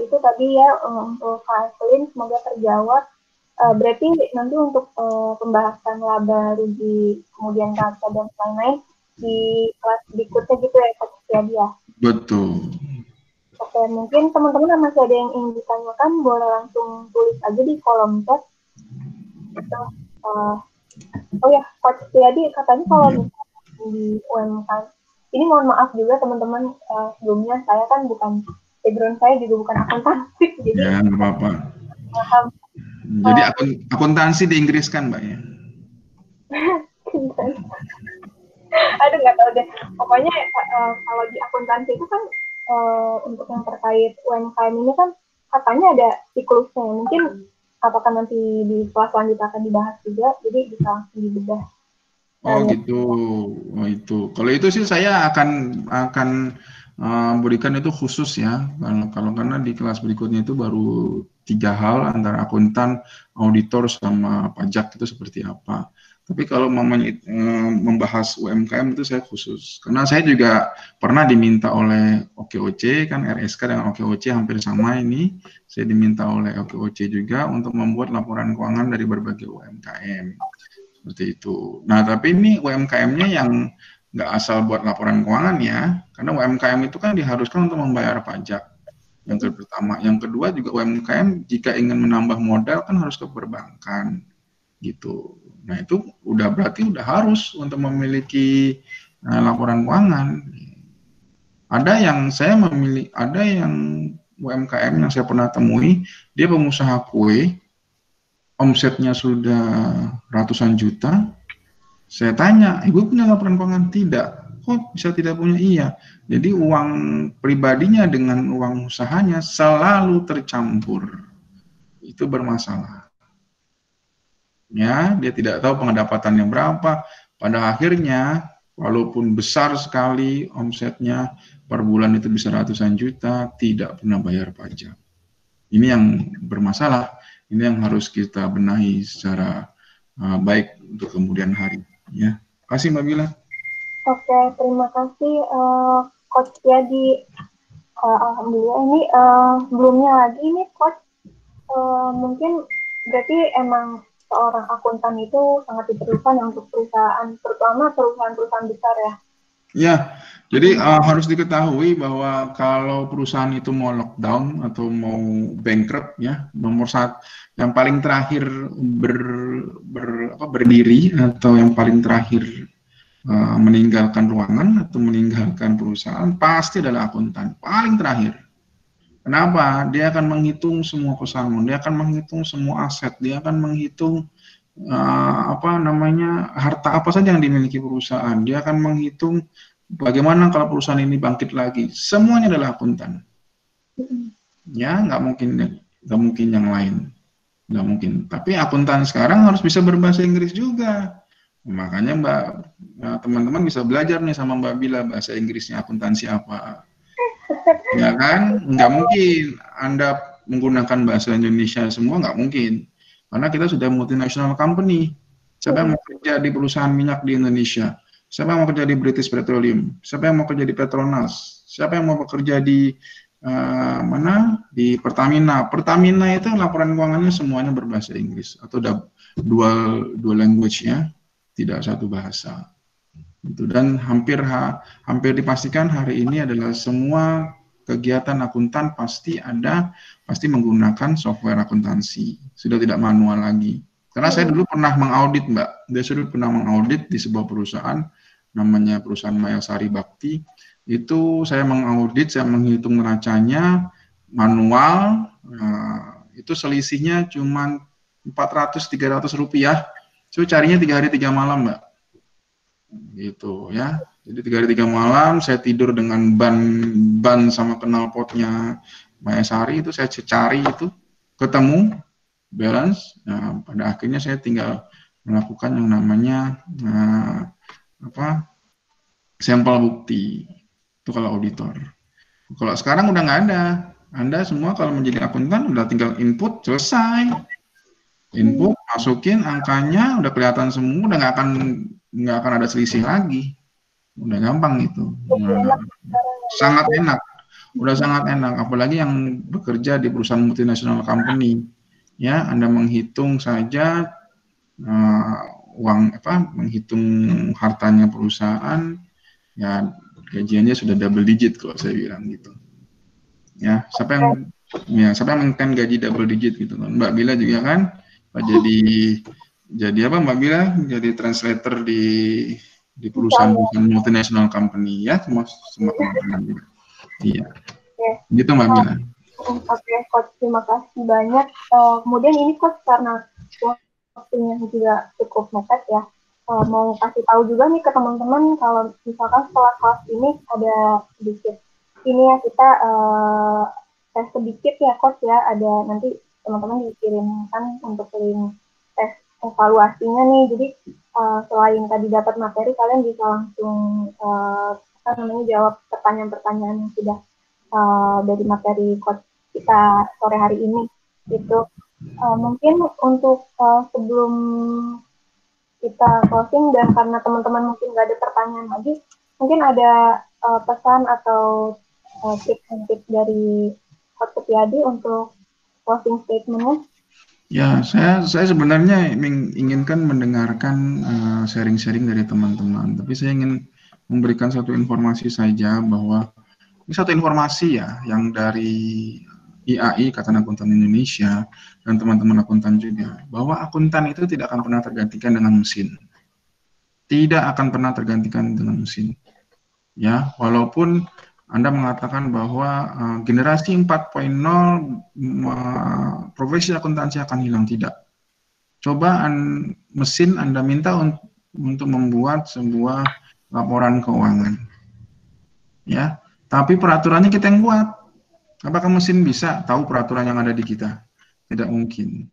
Itu tadi ya untuk Kak Evelyn, semoga terjawab. Berarti nanti untuk pembahasan laba rugi, kemudian neraca dan lain-lain di kelas berikutnya gitu ya Coach Yadi ya? Betul. Oke, mungkin teman-teman masih ada yang ingin ditanyakan, boleh langsung tulis aja di kolom chat. Oh ya, Coach Yadi katanya kalau misalnya di UMKM, ini mohon maaf juga teman-teman, sebelumnya saya kan bukan, background saya juga bukan akuntansi, jadi Ya, nggak apa-apa. paham. Jadi akuntansi di Inggris kan Mbak ya? Aduh, nggak tahu deh. Pokoknya kalau di akuntansi itu kan untuk yang terkait UMKM ini kan katanya ada siklusnya. Mungkin apakah nanti di kelas selanjutnya akan dibahas juga, jadi bisa langsung dibedah. Oh gitu, oh itu. Kalau itu sih saya akan berikan itu khusus ya. Kalau karena di kelas berikutnya itu baru 3 hal antara akuntan, auditor sama pajak itu seperti apa. Tapi kalau mamanya membahas UMKM itu saya khusus. Karena saya juga pernah diminta oleh OKOC kan RSK dan OKOC hampir sama ini. Saya diminta oleh OKOC juga untuk membuat laporan keuangan dari berbagai UMKM. Seperti itu. Nah, tapi ini UMKM-nya yang nggak asal buat laporan keuangan ya, karena UMKM itu kan diharuskan untuk membayar pajak. Yang pertama, yang kedua juga UMKM jika ingin menambah modal kan harus ke perbankan, gitu. Nah itu berarti udah harus untuk memiliki laporan keuangan. Ada yang UMKM yang saya pernah temui, dia pengusaha kue, omsetnya sudah ratusan juta. Saya tanya, ibu punya laporan keuangan? Tidak. Kok bisa tidak punya? Iya. Jadi uang pribadinya dengan uang usahanya selalu tercampur. Itu bermasalah. Ya, dia tidak tahu pendapatannya berapa. Pada akhirnya, walaupun besar sekali omsetnya, per bulan itu bisa ratusan juta, tidak pernah bayar pajak. Ini yang bermasalah. Ini yang harus kita benahi secara baik untuk kemudian hari. Ya, terima kasih Mbak Bila. Oke, terima kasih Coach Yadi. Alhamdulillah ini sebelumnya lagi nih Coach, mungkin berarti emang seorang akuntan itu sangat diperlukan untuk perusahaan, terutama perusahaan-perusahaan besar ya. Ya, jadi harus diketahui bahwa kalau perusahaan itu mau lockdown atau mau bankrupt, ya, nomor satu, yang paling terakhir berdiri atau yang paling terakhir meninggalkan ruangan atau meninggalkan perusahaan pasti adalah akuntan, paling terakhir. Kenapa? Dia akan menghitung semua pesangon, dia akan menghitung semua aset, dia akan menghitung harta apa saja yang dimiliki perusahaan. Dia akan menghitung bagaimana kalau perusahaan ini bangkit lagi. Semuanya adalah akuntan. Ya, nggak mungkin yang lain, nggak mungkin. Tapi akuntan sekarang harus bisa berbahasa Inggris juga. Makanya teman-teman bisa belajar nih sama Mbak Bila bahasa Inggrisnya akuntansi apa. Ya kan, nggak mungkin Anda menggunakan bahasa Indonesia semua, nggak mungkin. Karena kita sudah multinational company. Siapa yang mau kerja di perusahaan minyak di Indonesia? Siapa yang mau kerja di British Petroleum? Siapa yang mau kerja di Petronas? Siapa yang mau bekerja di Di Pertamina. Pertamina itu laporan keuangannya semuanya berbahasa Inggris atau dual language, ya, tidak satu bahasa. Dan hampir dipastikan hari ini adalah semua kegiatan akuntan pasti menggunakan software akuntansi, sudah tidak manual lagi. Karena saya dulu pernah mengaudit, Mbak, pernah mengaudit di sebuah perusahaan, namanya perusahaan Mayasari Bakti. Itu saya mengaudit, saya menghitung neracanya manual, itu selisihnya cuma 400-300 rupiah. So carinya 3 hari 3 malam, Mbak. Gitu ya. Jadi 3 hari 3 malam saya tidur dengan ban sama knalpotnya Mayasari, itu saya cari, itu ketemu balance. Nah, pada akhirnya saya tinggal melakukan yang namanya sampel bukti. Itu kalau auditor. Kalau sekarang udah nggak ada. Anda semua kalau menjadi akuntan udah tinggal input, selesai. Input, masukin angkanya, udah kelihatan semua, udah nggak akan ada selisih lagi. Udah gampang itu. Sangat enak. Udah sangat enak. Apalagi yang bekerja di perusahaan multinational company. Ya, Anda menghitung saja menghitung hartanya perusahaan, ya gajiannya sudah double digit kalau saya bilang gitu. Ya, siapa yang menginginkan gaji double digit gitu kan? Mbak Bila juga kan, jadi apa Mbak Bila? Jadi translator di perusahaan multinational company, ya, semua teman-teman juga. Iya. Gitu Mbak Bila. Oke, Coach, terima kasih banyak. Kemudian ini Coach, karena waktunya juga cukup mepet ya, mau kasih tahu juga nih ke teman-teman kalau misalkan setelah kelas ini ada sedikit ini ya, kita tes sedikit ya Coach ya, ada nanti teman-teman dikirimkan untuk link tes evaluasinya nih. Jadi selain tadi dapat materi, kalian bisa langsung jawab pertanyaan-pertanyaan yang sudah dari materi Coach kita sore hari ini gitu. Mungkin untuk sebelum kita closing, dan karena teman-teman mungkin nggak ada pertanyaan lagi, mungkin ada pesan atau tips and tips dari Coach Setiadi untuk closing statement-nya. Ya, saya sebenarnya inginkan mendengarkan sharing-sharing dari teman-teman, tapi saya ingin memberikan satu informasi saja, bahwa ini satu informasi ya, yang dari IAI, Ikatan Akuntan Indonesia, dan teman-teman akuntan juga, bahwa akuntan itu tidak akan pernah tergantikan dengan mesin. Tidak akan pernah tergantikan dengan mesin. Ya, walaupun Anda mengatakan bahwa generasi 4.0 profesi akuntansi akan hilang, tidak. Coba mesin Anda minta untuk membuat sebuah laporan keuangan. Ya, tapi peraturannya kita yang buat. Apakah mesin bisa tahu peraturan yang ada di kita? Tidak mungkin.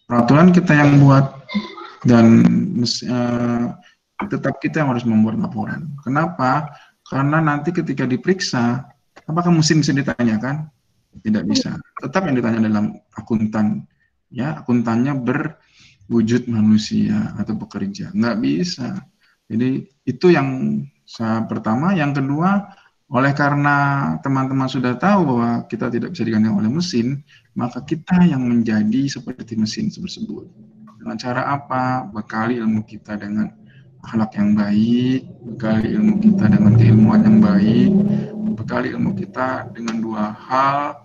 Peraturan kita yang buat, dan tetap kita yang harus membuat laporan. Kenapa? Karena nanti ketika diperiksa, apakah mesin bisa ditanyakan? Tidak bisa. Tetap yang ditanya dalam akuntan. Ya, akuntannya berwujud manusia atau bekerja. Nggak bisa. Jadi itu yang pertama. Yang kedua, oleh karena teman-teman sudah tahu bahwa kita tidak bisa digantikan oleh mesin, maka kita yang menjadi seperti mesin tersebut. Dengan cara apa? Bekali ilmu kita dengan akhlak yang baik, bekali ilmu kita dengan keilmuan yang baik, bekali ilmu kita dengan dua hal.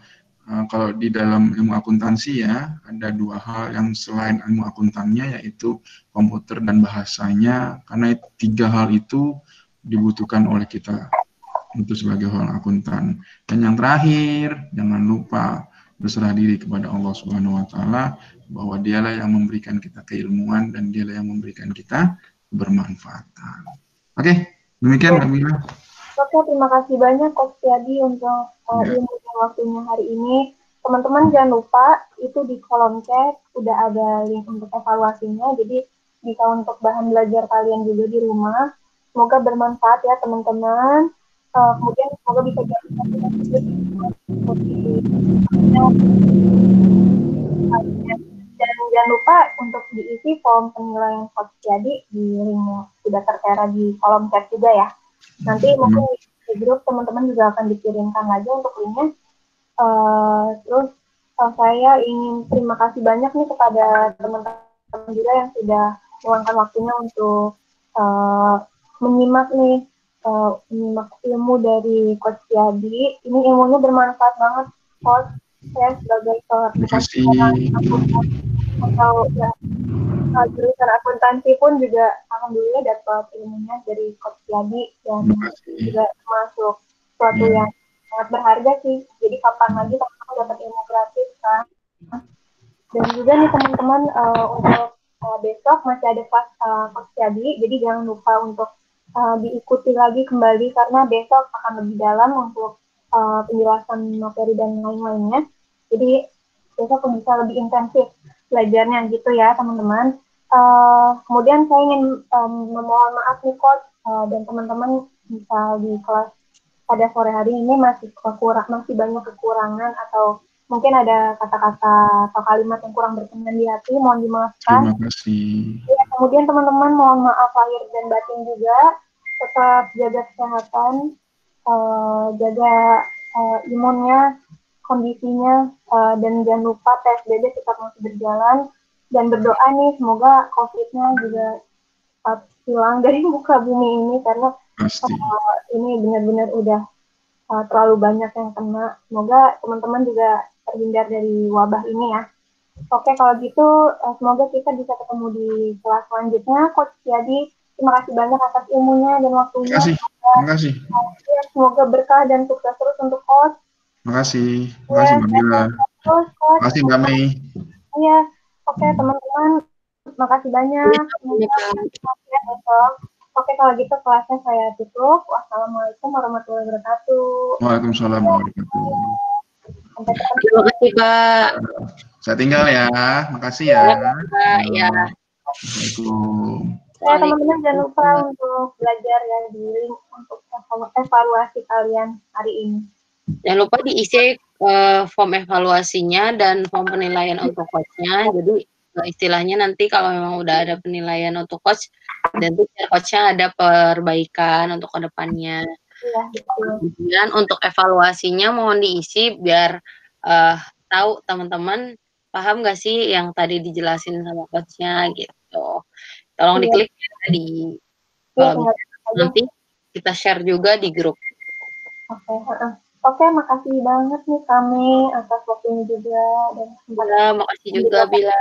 Kalau di dalam ilmu akuntansi ya, ada dua hal yang selain ilmu akuntannya, yaitu komputer dan bahasanya, karena tiga hal itu dibutuhkan oleh kita untuk sebagai seorang akuntan. Dan yang terakhir, jangan lupa berserah diri kepada Allah Subhanahu wa taala, bahwa dialah yang memberikan kita keilmuan dan dialah yang memberikan kita kebermanfaatan. Oke, demikian Mbak Mila. Oke, terima kasih banyak Coach Tiadi untuk ilmu dan waktunya hari ini. Teman-teman jangan lupa itu di kolom chat udah ada link untuk evaluasinya, jadi bisa untuk bahan belajar kalian juga di rumah. Semoga bermanfaat ya teman-teman. Kemudian semoga bisa diaplikasikan dan jangan lupa untuk diisi form penilaian Coach Tiadi di link yang sudah tertera di kolom chat juga ya. Nanti mungkin di grup teman-teman juga akan dikirimkan lagi untuk linknya. Terus saya ingin terima kasih banyak nih kepada teman-teman juga yang sudah meluangkan waktunya untuk menyimak menyimak ilmu dari Coach Tiadi. Ini ilmunya bermanfaat banget, Coach. Saya sebagai atau yang jurusan akuntansi pun juga alhamdulillah dapat ilmunya dari Coach Tiadi dan juga termasuk suatu yang sangat berharga sih. Jadi kapan lagi teman-teman dapat ilmu gratis kan? Dan juga nih teman-teman untuk besok masih ada kelas Coach Tiadi, jadi jangan lupa untuk diikuti lagi kembali karena besok akan lebih dalam untuk penjelasan materi dan lain-lainnya. Jadi besok bisa lebih intensif belajarnya gitu ya teman-teman. Kemudian saya ingin memohon maaf nih Coach dan teman-teman bisa di kelas pada sore hari ini masih banyak kekurangan atau mungkin ada kata-kata atau kalimat yang kurang berkenan di hati, mohon dimaafkan. Terima kasih. Ya, kemudian teman-teman mohon maaf lahir dan batin juga, tetap jaga kesehatan, jaga imunnya, kondisinya, dan jangan lupa PSBB tetap masih berjalan. Dan berdoa nih semoga COVID-nya juga hilang dari muka bumi ini karena ini benar-benar udah terlalu banyak yang kena. Semoga teman-teman juga terhindar dari wabah ini ya. Oke, kalau gitu semoga kita bisa ketemu di kelas selanjutnya. Coach Tiadi, terima kasih banyak atas ilmunya dan waktunya. Terima kasih. Semoga berkah dan sukses terus untuk Coach. Terima kasih Mbak Mila. Terima kasih Mbak Mei. Iya, oke teman-teman, terima kasih banyak. Oke, kalau gitu kelasnya saya tutup. Wassalamualaikum warahmatullahi wabarakatuh. Waalaikumsalam warahmatullahi wabarakatuh. Terima kasih Pak. Saya tinggal ya, makasih ya. Ya. Assalamualaikum. Teman-teman jangan lupa untuk belajar ya di link untuk evaluasi kalian hari ini. Jangan lupa diisi form evaluasinya dan form penilaian untuk coach-nya. Jadi istilahnya nanti kalau memang udah ada penilaian untuk coach, dan coach-nya ada perbaikan untuk kedepannya. Iya, betul. Kemudian untuk evaluasinya mohon diisi biar tahu teman-teman paham nggak sih yang tadi dijelasin sama coach-nya gitu. Tolong diklik ya di nanti kita share juga di grup. Oke, makasih banget nih kami atas waktunya juga dan makasih juga Bila.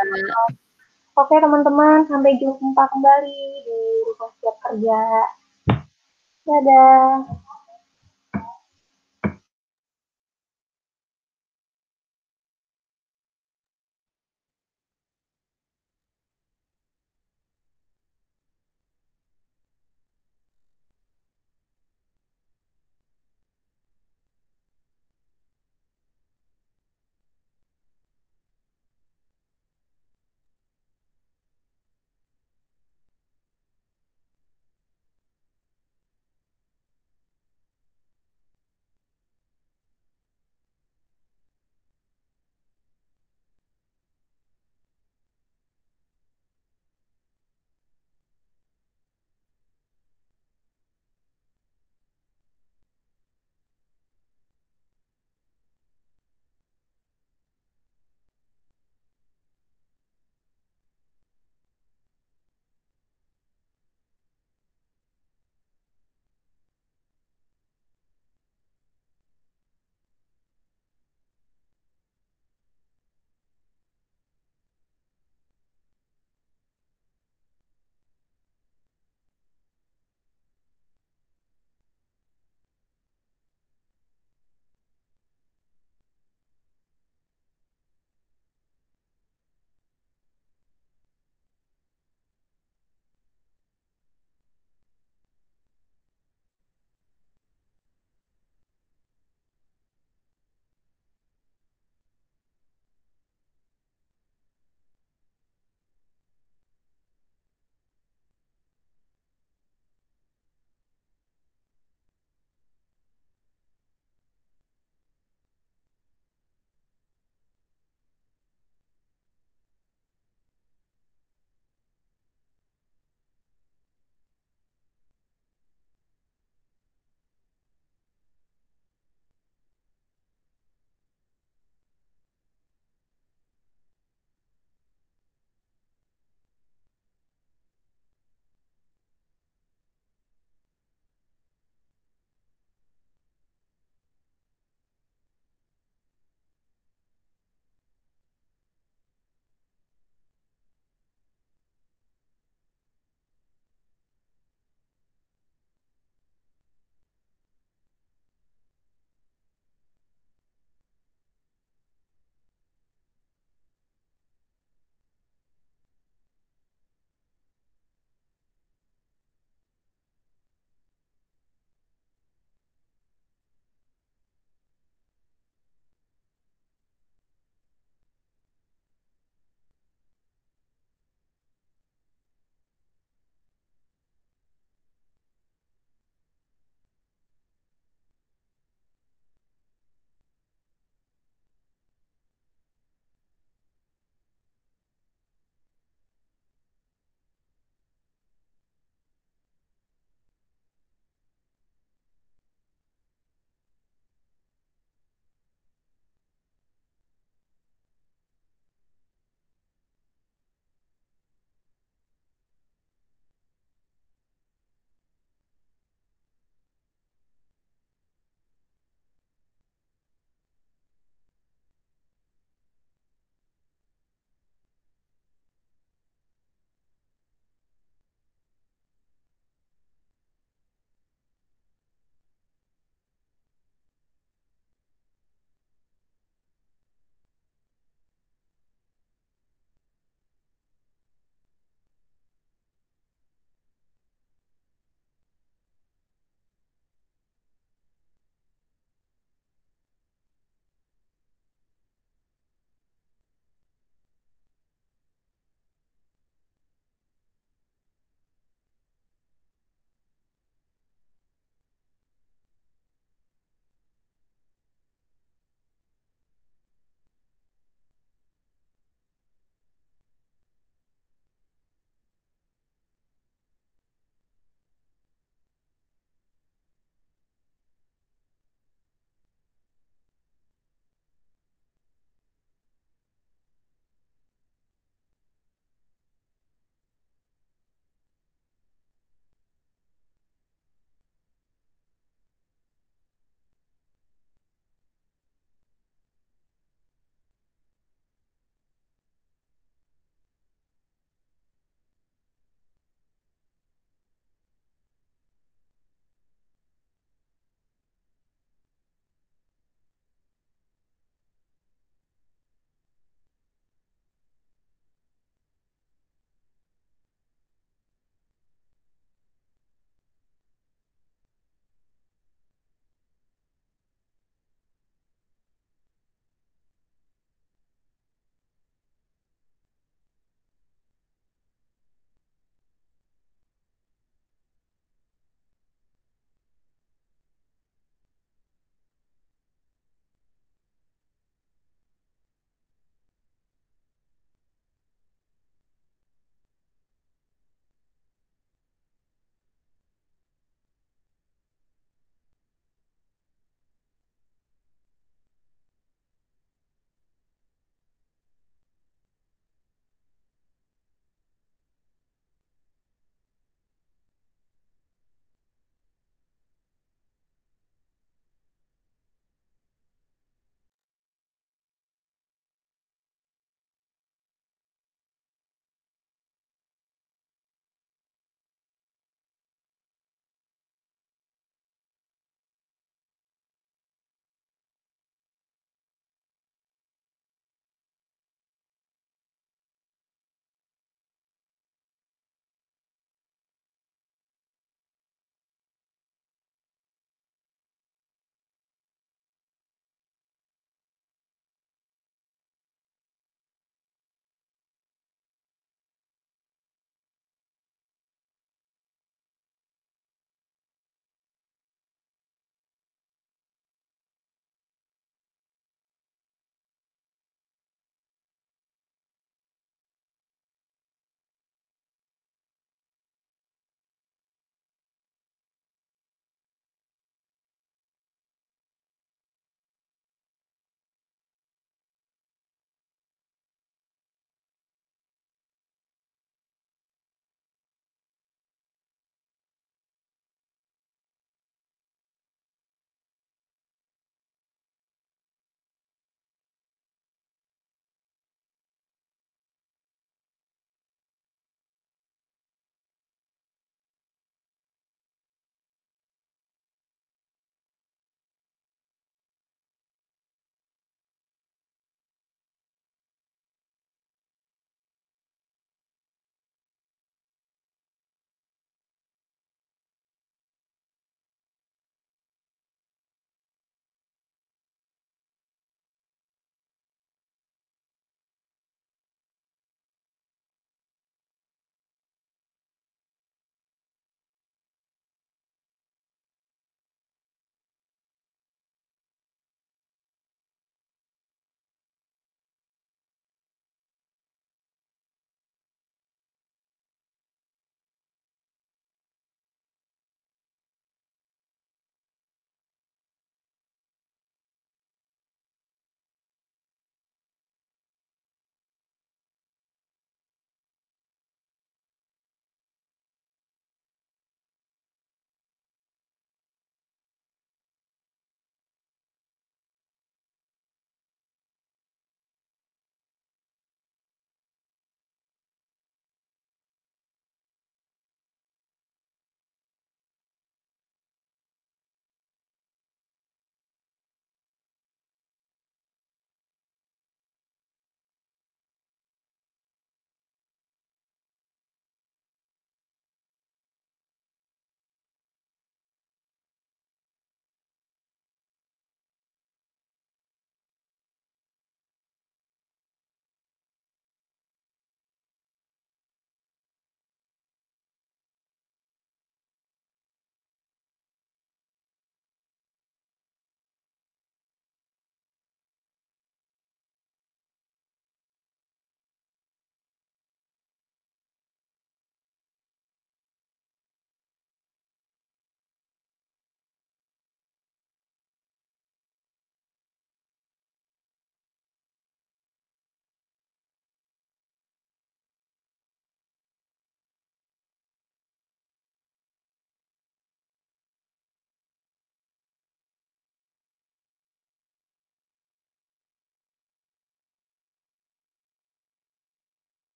Oke teman-teman, sampai jumpa kembali di Rumah Siap Kerja. Dadah.